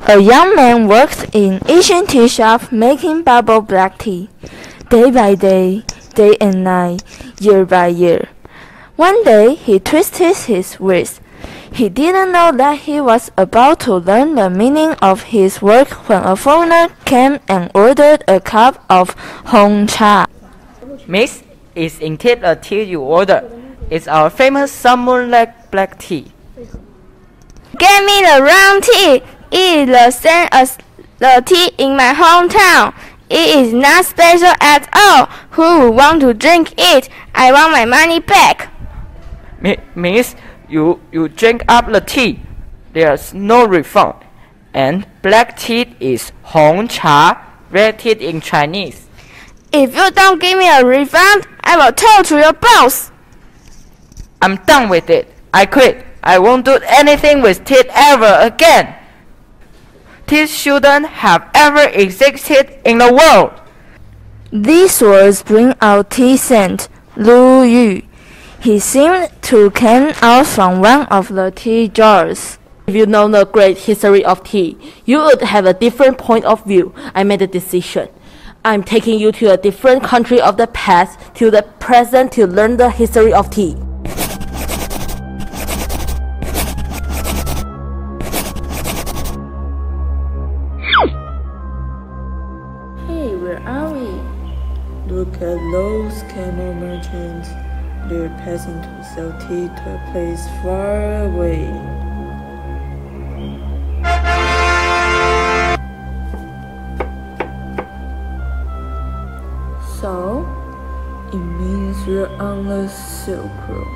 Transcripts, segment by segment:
A young man works in Asian tea shop making bubble black tea, day by day, day and night, year by year. One day he twisted his wrist. He didn't know that he was about to learn the meaning of his work when a foreigner came and ordered a cup of Hong Cha. Miss, is indeed the tea you ordered. It's our famous summer lake black tea. Get me the round tea. It is the same as the tea in my hometown. It is not special at all. Who would want to drink it? I want my money back. Miss, you drink up the tea. There's no refund. And black tea is Hong Cha, red tea in Chinese. If you don't give me a refund, I will tell to your boss. I'm done with it. I quit. I won't do anything with tea ever again. Tea shouldn't have ever existed in the world. These words bring out tea scent, Lu Yu. He seemed to come out from one of the tea jars. If you know the great history of tea, you would have a different point of view. I made a decision. I'm taking you to a different country of the past to the present to learn the history of tea. Hey, where are we? Look at those camel merchants. They're passing to sell tea to a place far away. So, it means we're on the Silk Road.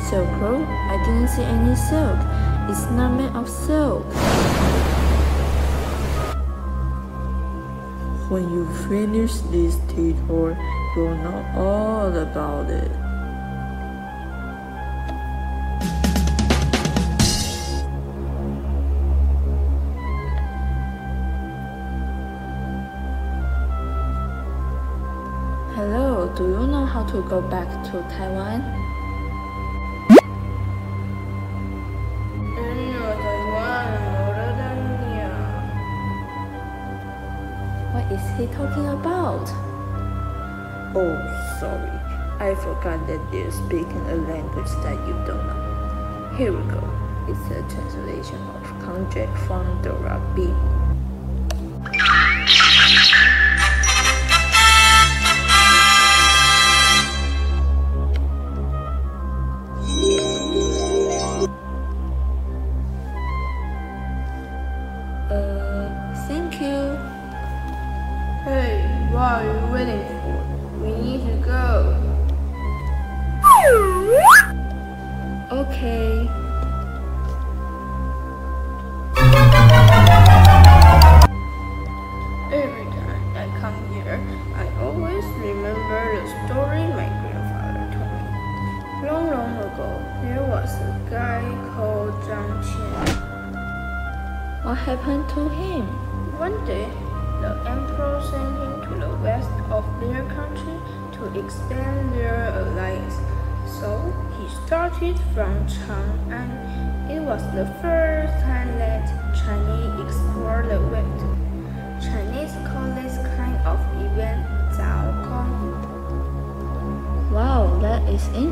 Silk Road? I didn't see any silk. It's not made of silk. When you finish this tea tour, you'll know all about it. Hello, do you know how to go back to Taiwan? What is he talking about? Oh, sorry. I forgot that they're speaking a language that you don't know. Here we go. It's a translation of Konjac from the rugby. Thank you. Hey, what are you waiting for? We need to go. Okay. Every time I come here, I always remember the story my grandfather told me. Long, long ago, there was a guy called Zhang Qian. What happened to him? One day, the emperor sent him to the west of their country to expand their alliance. So he started from Chang'an. It was the first time that Chinese explored the West. Chinese call this kind of event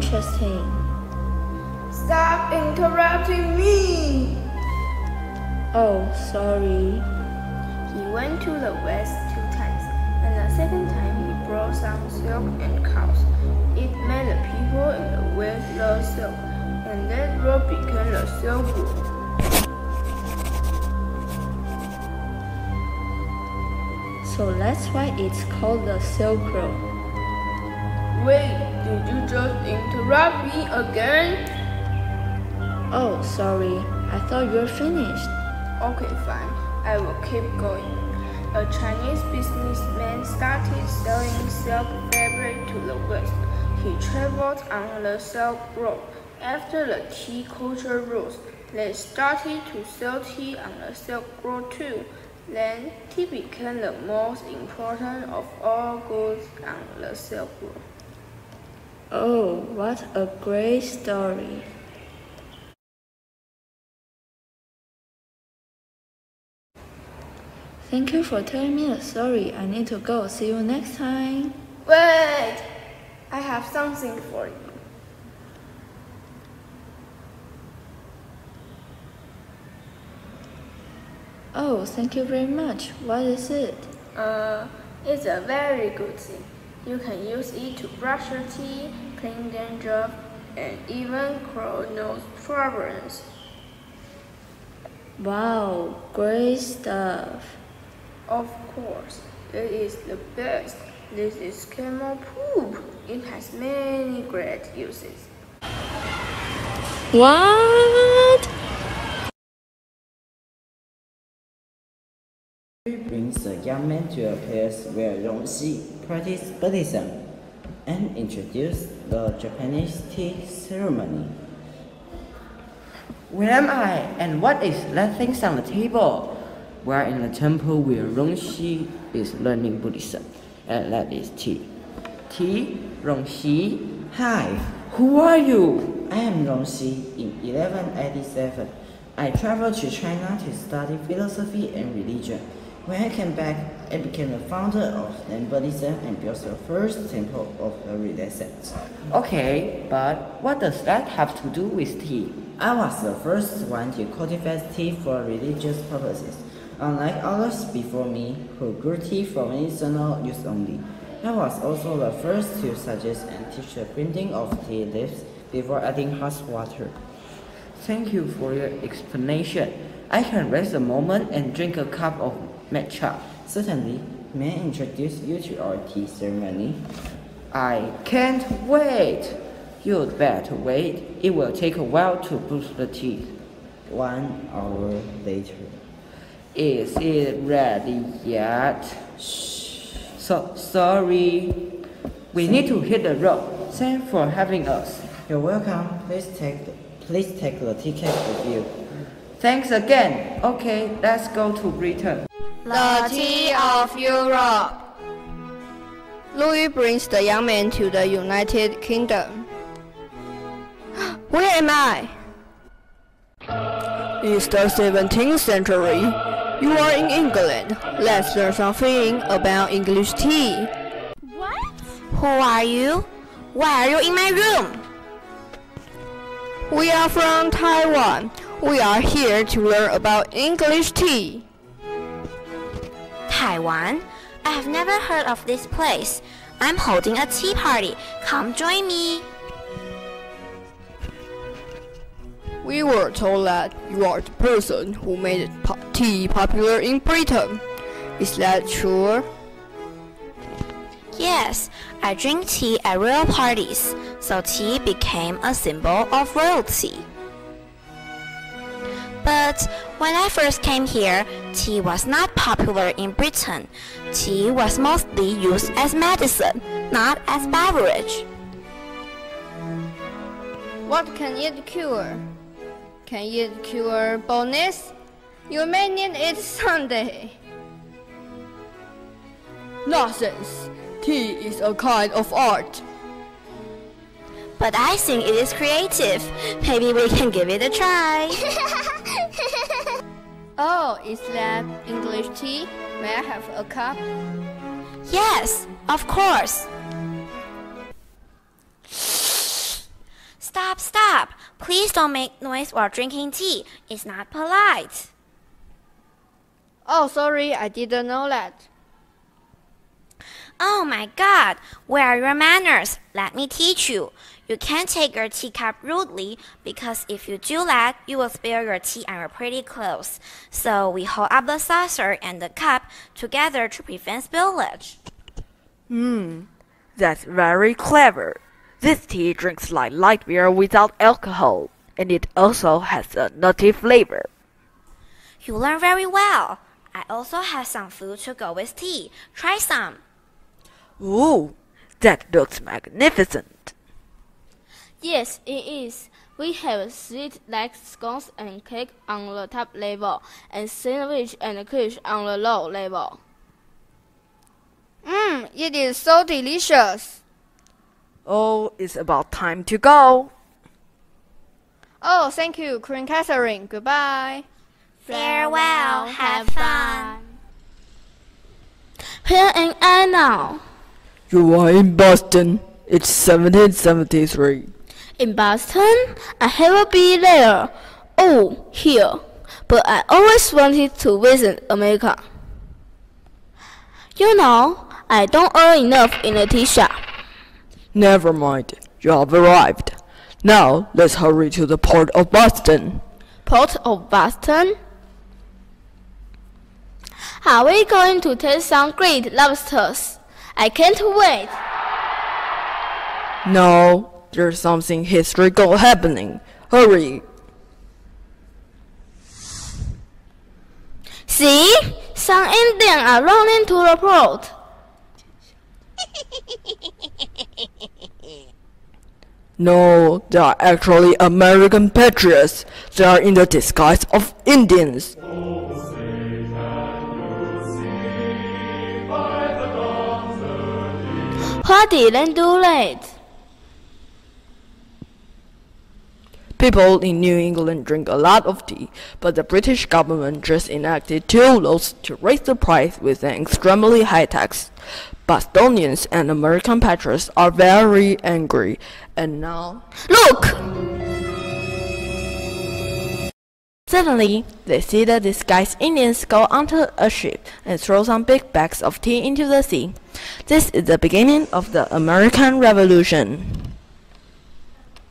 interesting. Stop interrupting me! Oh, sorry. He went to the west 2 times, and the second time he brought some silk and cows. It made the people in the west love silk, and that road became the Silk Road. So that's why it's called the Silk Road. Wait, did you just interrupt me again? Oh, sorry. I thought you were finished. Okay, fine. I will keep going. A Chinese businessman started selling silk fabric to the west. He traveled on the Silk Road. After the tea culture rose, they started to sell tea on the Silk Road too. Then tea became the most important of all goods on the Silk Road. Oh, what a great story. Thank you for telling me the story. I need to go. See you next time. Wait! I have something for you. Oh, thank you very much. What is it? It's a very good thing. You can use it to brush your teeth, clean dandruff, and even cure nose problems. Wow, great stuff. Of course, it is the best. This is camel poop. It has many great uses. What? Brings the young man to a place where Rongxi practiced Buddhism and introduced the Japanese tea ceremony. Where am I? And what is that thing on the table? We're in a temple where Rongxi is learning Buddhism, and that is tea. Tea? Rongxi? Hi, Who are you? I am Rongxi. In 1187, I traveled to China to study philosophy and religion. When I came back, I became the founder of Zen Buddhism and built the first temple of the Renaissance. Okay, but what does that have to do with tea? I was the first one to cultivate tea for religious purposes, unlike others before me who grew tea for medicinal use only. I was also the first to suggest and teach the printing of tea leaves before adding hot water. Thank you for your explanation. I can rest a moment and drink a cup of matcha. Certainly, may I introduce you to our tea ceremony? I can't wait. You'd better wait. It will take a while to brush the teeth. 1 hour later. Is it ready yet? Sorry. We need to hit the road. Thanks for having us. You're welcome. Please take the ticket with you. Thanks again. Okay, let's go to Britain. The tea of Europe. Louis brings the young man to the United Kingdom. Where am I? It's the 17th century. You are in England. Let's learn something about English tea. What? Who are you? Why are you in my room? We are from Taiwan. We are here to learn about English tea. Taiwan? I have never heard of this place. I'm holding a tea party. Come join me. We were told that you are the person who made tea popular in Britain. Is that true? Yes, I drink tea at royal parties, so tea became a symbol of royalty. But when I first came here, tea was not popular in Britain. Tea was mostly used as medicine, not as beverage. What can it cure? Can it cure baldness? You may need it someday. Nonsense. Tea is a kind of art. But I think it is creative. Maybe we can give it a try. Oh, is that English tea? May I have a cup? Yes, of course. Stop, stop! Please don't make noise while drinking tea. It's not polite. Oh, sorry, I didn't know that. Oh my god, where are your manners? Let me teach you. You can't take your teacup rudely, because if you do that, you will spill your tea on your pretty clothes. So we hold up the saucer and the cup together to prevent spillage. That's very clever. This tea drinks like light beer without alcohol, and it also has a nutty flavor. You learn very well. I also have some food to go with tea. Try some. Ooh, that looks magnificent. Yes, it is. We have sweet like scones and cake on the top level, and sandwich and quiche on the low level. It is so delicious. Oh, it's about time to go. Oh, thank you, Queen Catherine. Goodbye. Farewell. Have fun. Here am I now. You are in Boston. It's 1773. In Boston? I haven't been there. Oh, here. But I always wanted to visit America. You know, I don't earn enough in a tea shop. Never mind. You have arrived. Now, let's hurry to the port of Boston. Port of Boston? Are we going to taste some great lobsters? I can't wait. No, there's something historical happening. Hurry. See? Some Indians are running to the port. No, they are actually American patriots. They are in the disguise of Indians. What did they do late? People in New England drink a lot of tea, but the British government just enacted 2 laws to raise the price with an extremely high tax. Bostonians and American patriots are very angry, and now... Look! Suddenly, they see the disguised Indians go onto a ship and throw some big bags of tea into the sea. This is the beginning of the American Revolution.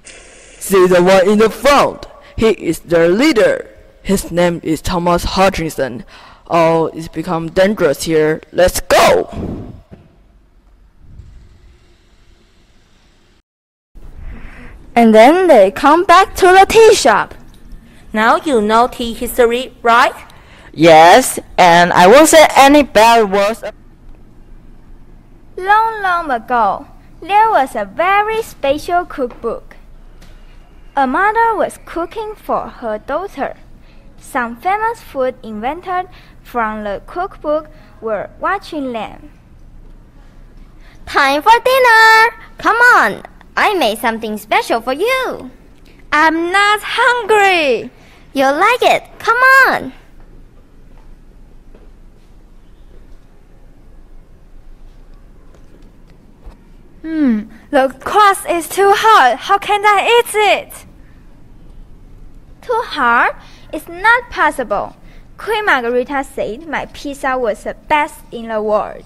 See the one in the front. He is their leader. His name is Thomas Hutchinson. Oh, it's become dangerous here. Let's go! And then they come back to the tea shop. Now you know tea history, right? Yes, and I won't say any bad words. Long, long ago, there was a very special cookbook. A mother was cooking for her daughter. Some famous food invented from the cookbook were watching them. Time for dinner! Come on, I made something special for you. I'm not hungry. You'll like it. Come on. The crust is too hard. How can I eat it? Too hard? It's not possible. Queen Margarita said my pizza was the best in the world.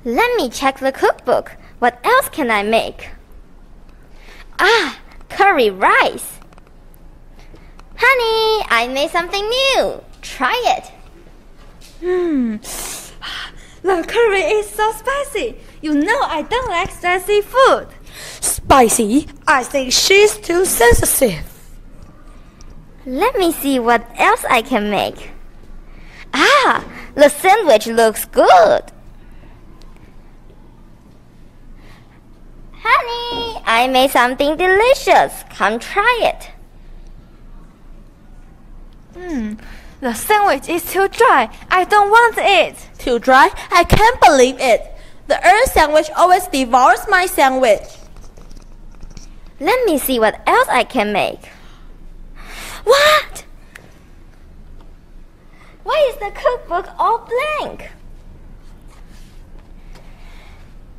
Let me check the cookbook. What else can I make? Ah, curry rice. Honey, I made something new. Try it. The curry is so spicy. You know I don't like spicy food. Spicy? I think she's too sensitive. Let me see what else I can make. Ah, the sandwich looks good. Honey, I made something delicious. Come try it. The sandwich is too dry. I don't want it. Too dry? I can't believe it. The Earth sandwich always devours my sandwich. Let me see what else I can make. What? Why is the cookbook all blank?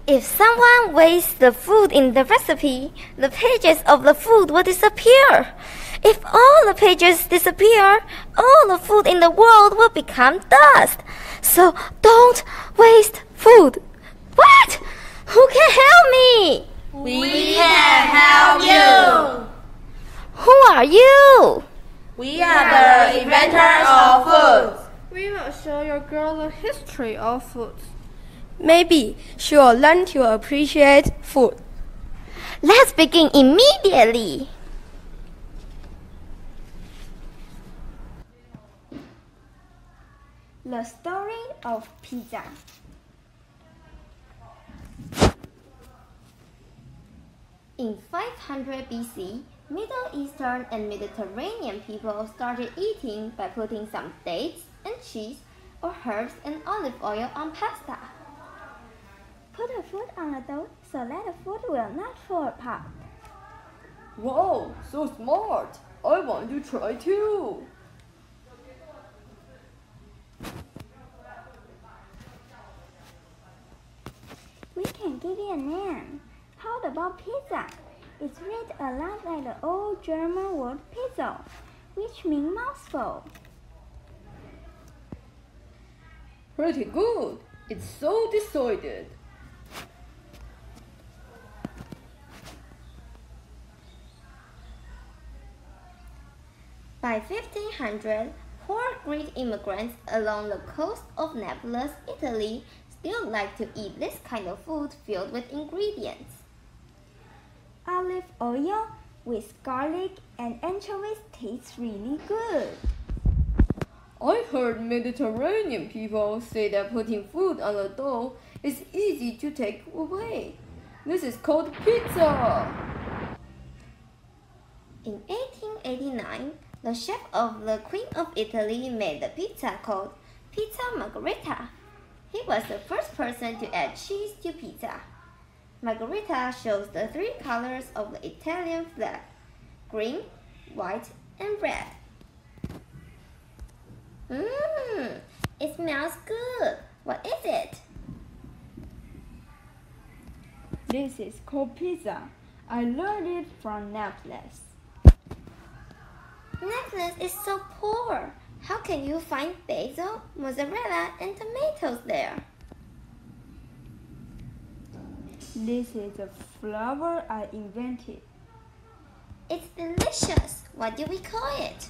If someone wastes the food in the recipe, the pages of the food will disappear. If all the pages disappear, all the food in the world will become dust. So don't waste food. What? Who can help me? We can help you. Who are you? We are the inventors of food. We will show your girl the history of food. Maybe she will learn to appreciate food. Let's begin immediately. The story of pizza. In 500 BC, Middle Eastern and Mediterranean people started eating by putting some dates and cheese or herbs and olive oil on pasta. Put the food on the dough so that the food will not fall apart. Wow, so smart! I want to try too. We can give it a name. How about pizza? It's read a lot like the old German word pizza, which means mouthful. Pretty good. It's so decided. By 1500, poor Greek immigrants along the coast of Naples, Italy, still like to eat this kind of food filled with ingredients. Olive oil with garlic and anchovies tastes really good. I heard Mediterranean people say that putting food on the dough is easy to take away. This is called pizza. In 1889, the chef of the Queen of Italy made a pizza called Pizza Margherita. He was the first person to add cheese to pizza. Margherita shows the three colors of the Italian flag: green, white, and red. It smells good. What is it? This is called pizza. I learned it from Naples. Naples is so poor. How can you find basil, mozzarella, and tomatoes there? This is the flour I invented. It's delicious. What do we call it?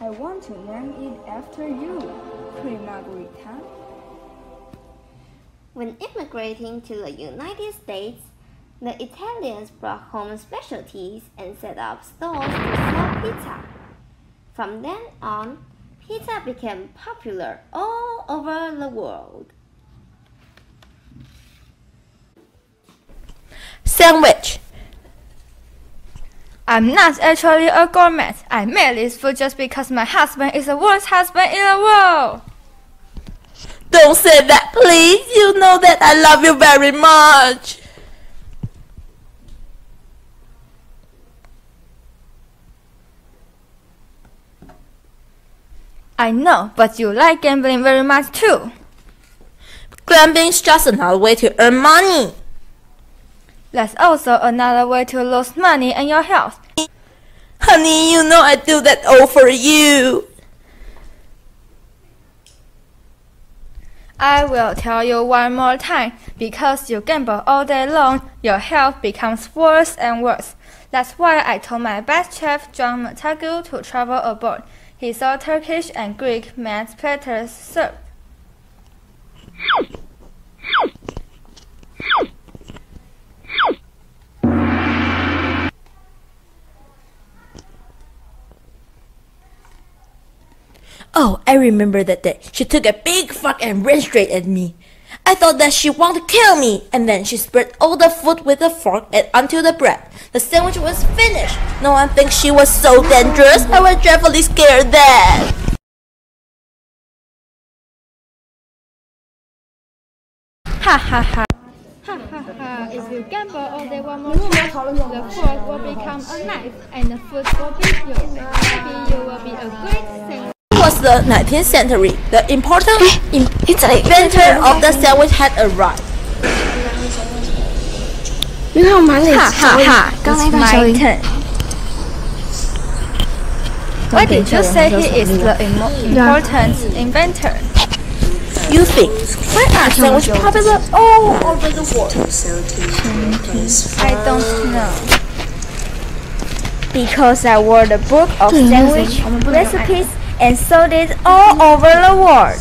I want to name it after you, Queen Margherita. When immigrating to the United States, the Italians brought home specialties and set up stores to sell pizza. From then on, pizza became popular all over the world. Sandwich. I'm not actually a gourmet. I made this food just because my husband is the worst husband in the world. Don't say that, please. You know that I love you very much. I know, but you like gambling very much too. Gambling is just another way to earn money. That's also another way to lose money and your health. Honey, you know I do that all for you. I will tell you one more time, because you gamble all day long, your health becomes worse and worse. That's why I told my best chef, John Montagu, to travel abroad. He saw Turkish and Greek mashed platters served. Oh, I remember that day. She took a big fork and ran straight at me. I thought that she wanted to kill me, and then she spread all the food with the fork and onto the bread. The sandwich was finished. No one thinks she was so dangerous. I was dreadfully scared then. Ha ha ha. Ha ha ha. If you gamble all day one more time, the fork will become a knife and the food will be yours. Maybe you will be a great singer. Was the 19th century. The important inventor of the sandwich had arrived. 你看我满脸哈哈哈！刚那 It's 段消 my 音。 turn. Why did you say he is the important inventor? You think? Why are sandwich popular all over the world? I don't know. Because I wrote a book of sandwich recipes and sold it all over the world.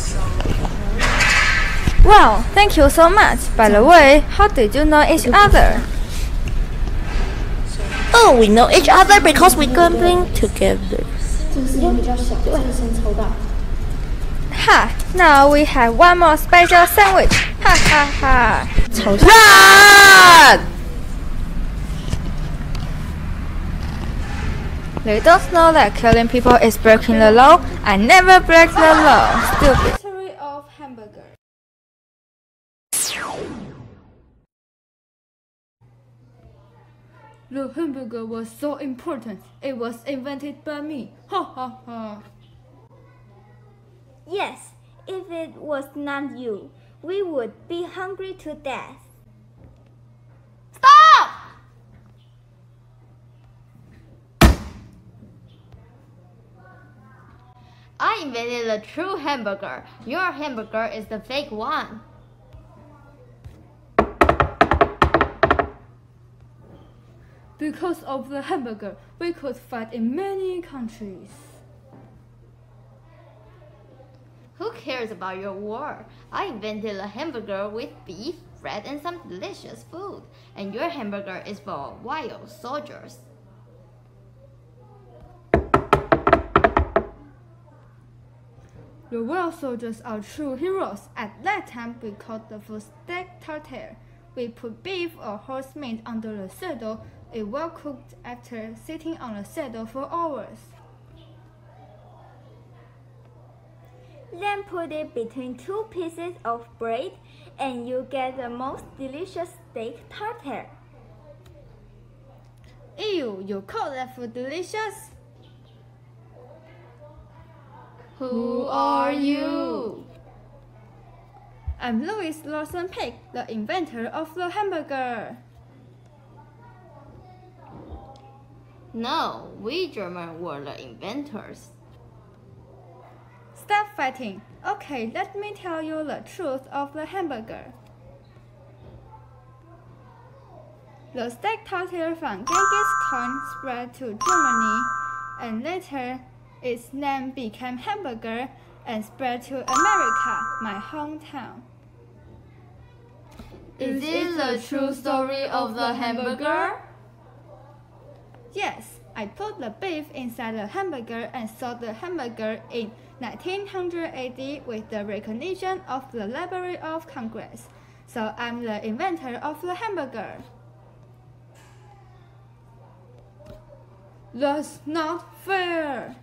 Wow, thank you so much. By the way, how did you know each other? Oh, we know each other because we camping together. Ha! Now we have one more special sandwich. Ha ha ha! Run! They don't know that killing people is breaking the law. I never break the law. Stupid. History of hamburger. The hamburger was so important. It was invented by me. Ha ha ha. Yes, if it was not you, we would be hungry to death. Stop! I invented the true hamburger. Your hamburger is the fake one. Because of the hamburger, we could fight in many countries. Who cares about your war? I invented a hamburger with beef, bread, and some delicious food. And your hamburger is for wild soldiers. The wild soldiers are true heroes. At that time, we called the food steak tartare. We put beef or horse meat under the saddle. It well cooked after sitting on the saddle for hours. Then put it between two pieces of bread and you get the most delicious steak tartare. Ew, you call that food delicious? Who are you? I'm Louis Lawson Pig, the inventor of the hamburger. No, we Germans were the inventors. Stop fighting. Okay, let me tell you the truth of the hamburger. The steak tartare from Genghis Khan spread to Germany, and later its name became hamburger and spread to America, my hometown. Is this the true story of the hamburger? Yes, I put the beef inside the hamburger and sold the hamburger in 1980 with the recognition of the Library of Congress. So I'm the inventor of the hamburger. That's not fair.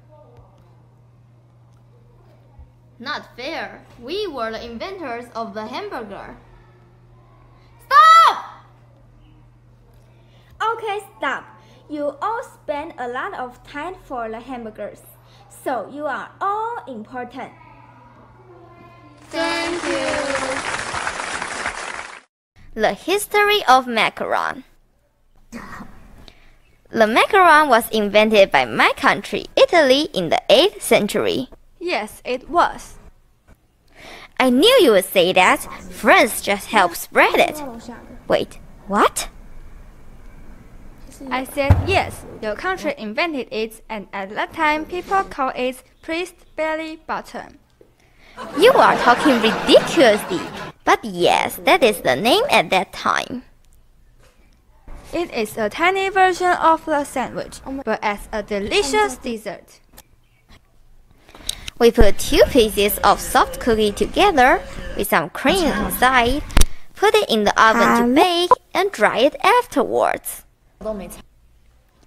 Not fair. We were the inventors of the hamburger. Stop! Okay, stop. You all spend a lot of time for the hamburgers, so you are all important. Thank you. The history of macaron. The macaron was invented by my country, Italy, in the 8th century. Yes, it was. I knew you would say that. France just helped spread it. Wait, what? I said yes, your country invented it, and at that time people called it priest belly button. You are talking ridiculously. But yes, that is the name at that time. It is a tiny version of the sandwich, but as a delicious dessert. We put 2 pieces of soft cookie together with some cream inside, put it in the oven to bake, and dry it afterwards.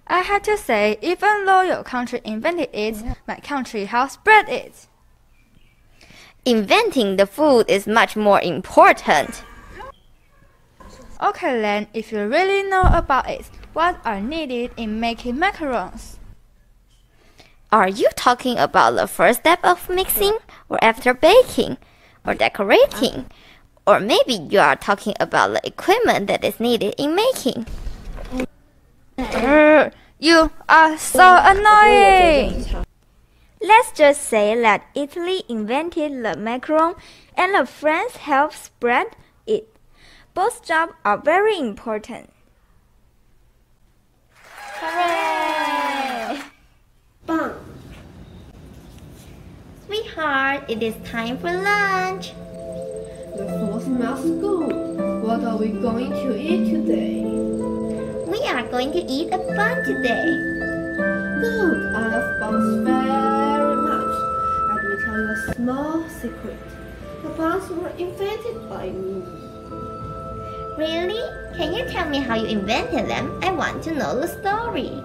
I had to say, even though your country invented it, my country has spread it. Inventing the food is much more important. Okay then, if you really know about it, what are needed in making macarons? Are you talking about the first step of mixing, or after baking, or decorating, Or maybe you are talking about the equipment that is needed in making. You are so annoying! Let's just say that Italy invented the macaron and the French helped spread it. Both jobs are very important. Hooray! Bang! Sweetheart, it is time for lunch. The food smells good. What are we going to eat today? We are going to eat a bun today. Good, I love buns very much. Let me tell you a small secret. The buns were invented by me. Really? Can you tell me how you invented them? I want to know the story.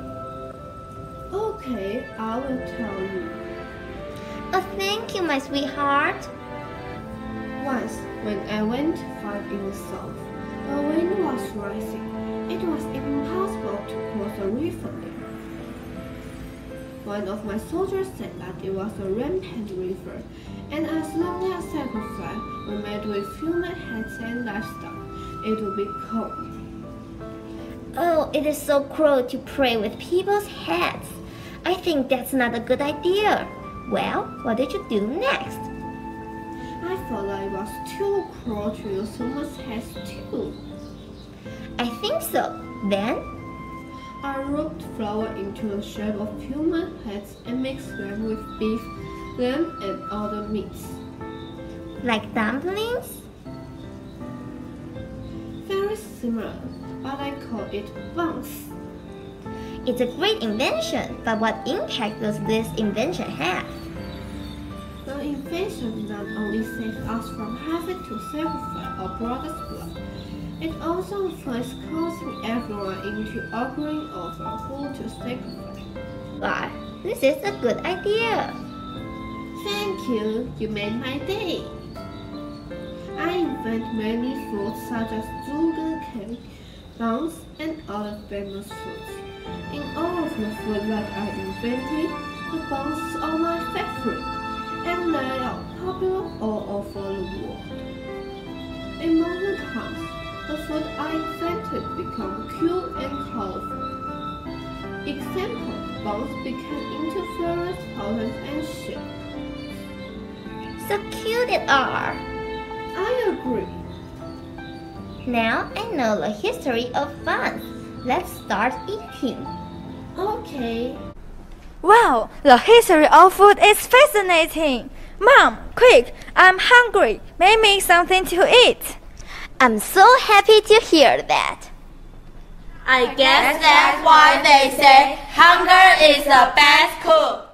Okay, I will tell you. Oh, thank you, my sweetheart. Once, when I went to fight in the south, the wind was rising. It was impossible to cross the river there. One of my soldiers said that it was a rampant river, and as long as sacrifice were made with human heads and livestock, it would be cold. Oh, it is so cruel to pray with people's heads. I think that's not a good idea. Well, what did you do next? I thought I was too cruel to use human's heads too. I think so. Then? I rubbed flour into the shape of human heads and mixed them with beef, lamb, and other meats. Like dumplings? Very similar, but I call it buns. It's a great invention, but what impact does this invention have? The invention not only saved us from having to sacrifice our brother's blood, it also avoids causing everyone into arguing over who to sacrifice. Wow, this is a good idea. Thank you, you made my day. I invent many foods such as sugar cake, buns, and other famous foods. In all of the food that I invented, the buns are my favorite, and they are popular all over the world. In modern times, the food I invented become cute and colorful. Example, buns became into various patterns and shapes. So cute they are. I agree. Now I know the history of buns. Let's start eating. Okay. Wow, the history of food is fascinating. Mom, quick, I'm hungry. Make me something to eat. I'm so happy to hear that. I guess that's why they say hunger is the best cook.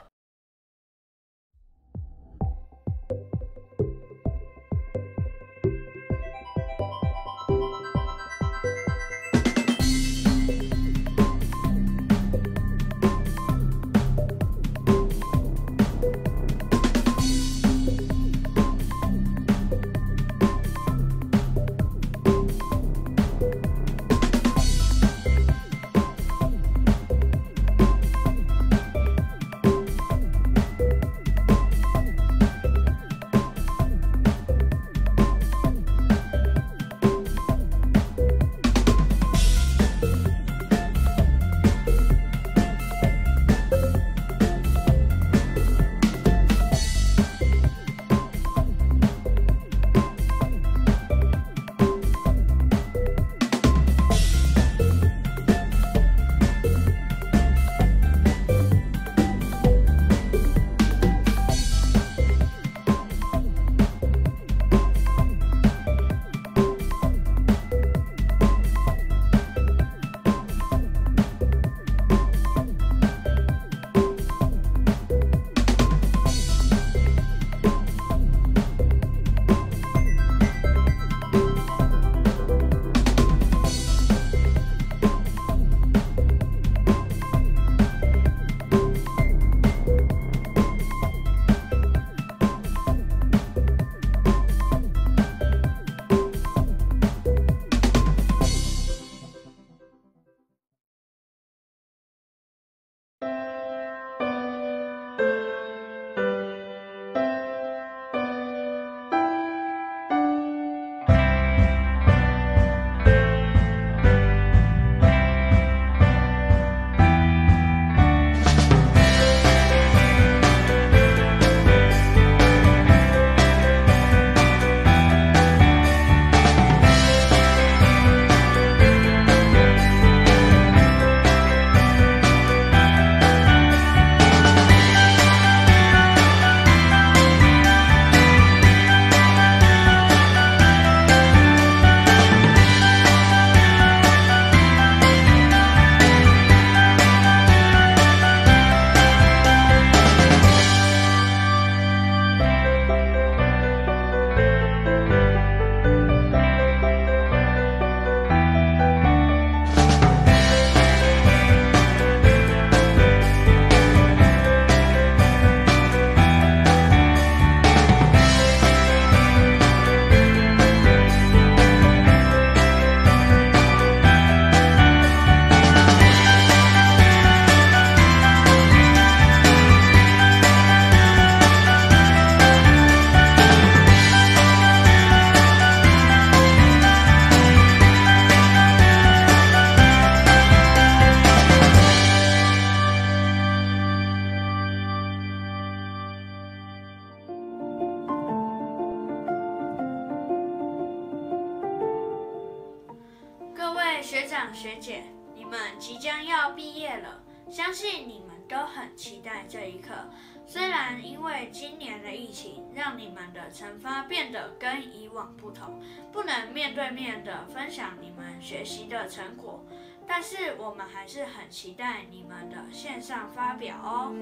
位学长学姐，你们即将要毕业了，相信你们都很期待这一刻。虽然因为今年的疫情，让你们的惩罚变得跟以往不同，不能面对面的分享你们学习的成果，但是我们还是很期待你们的线上发表哦。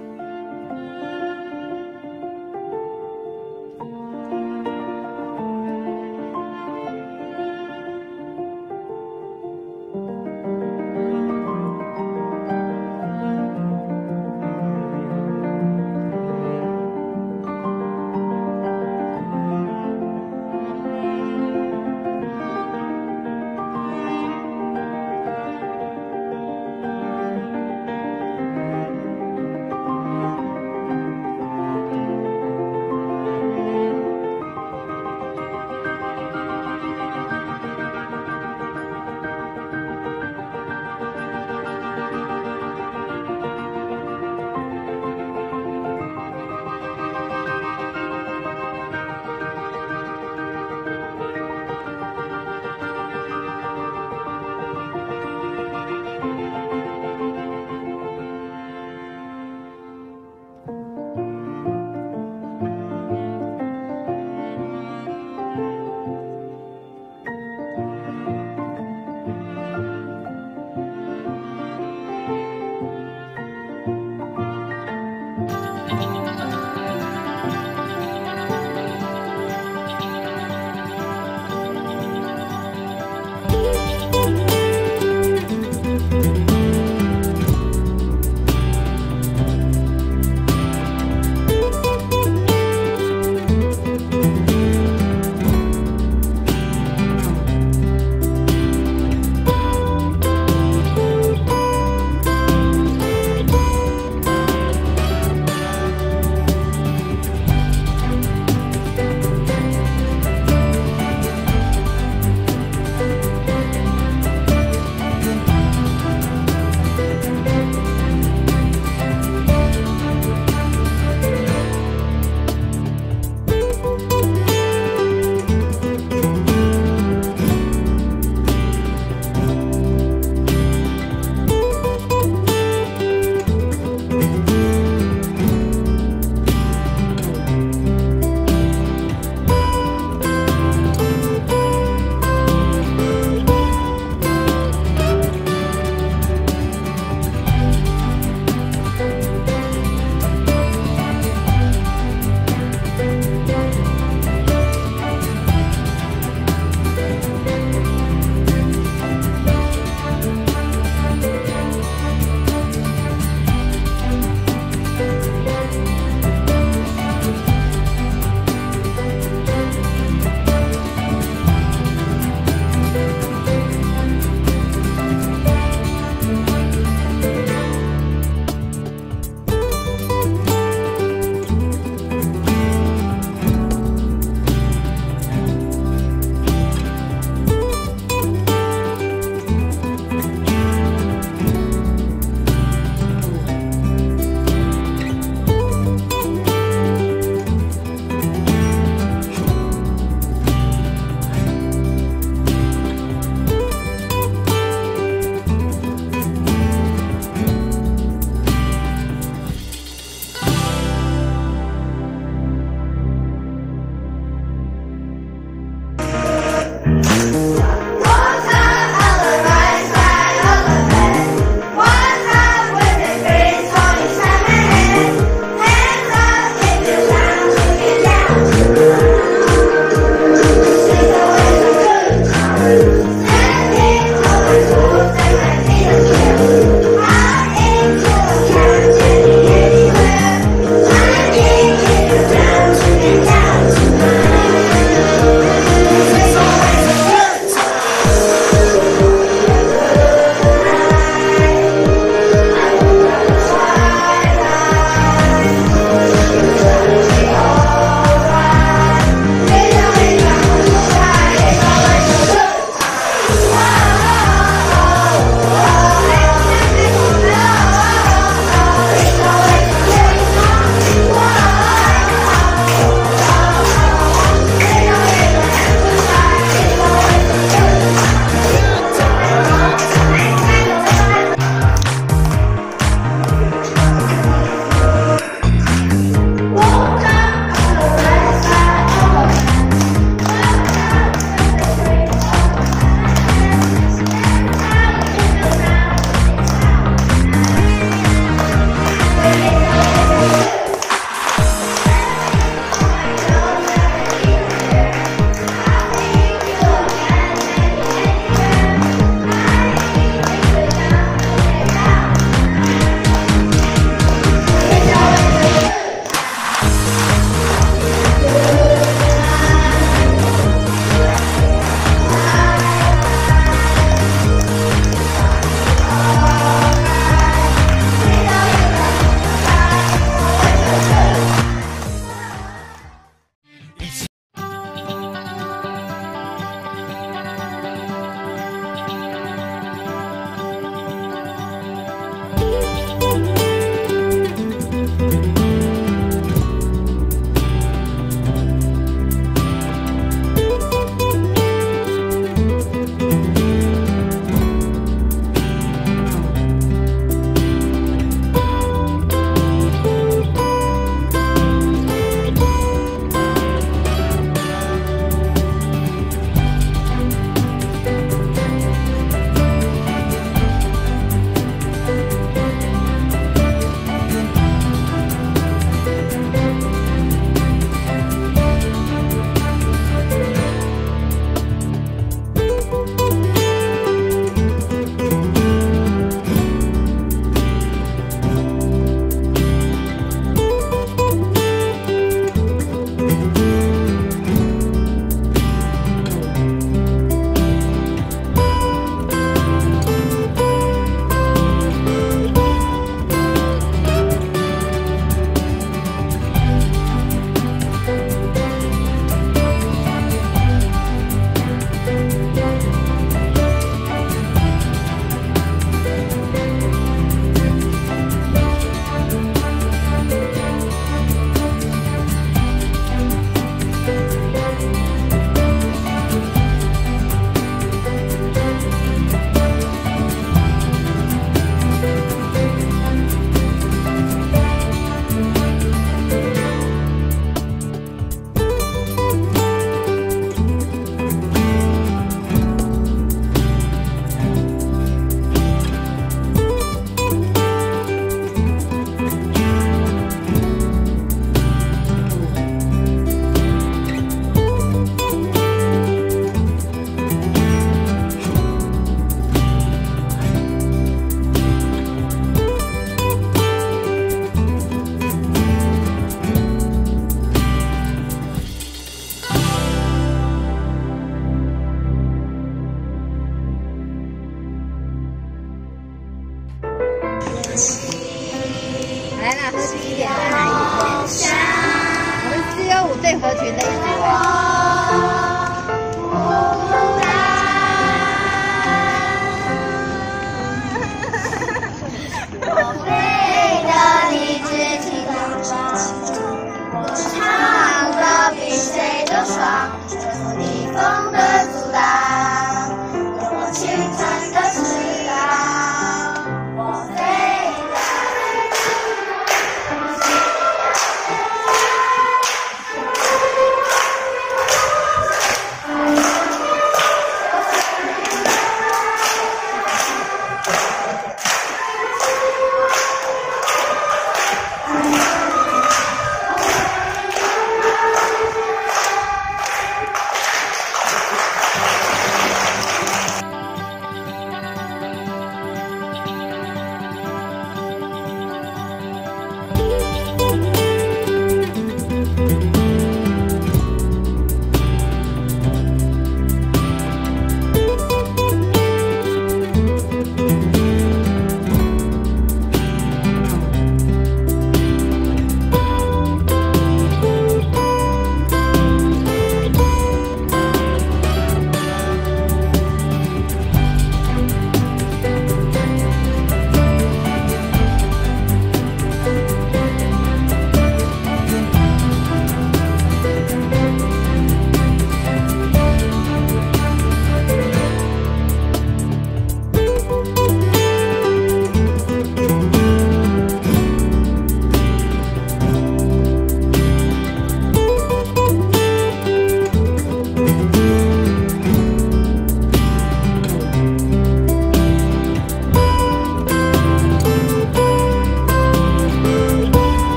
from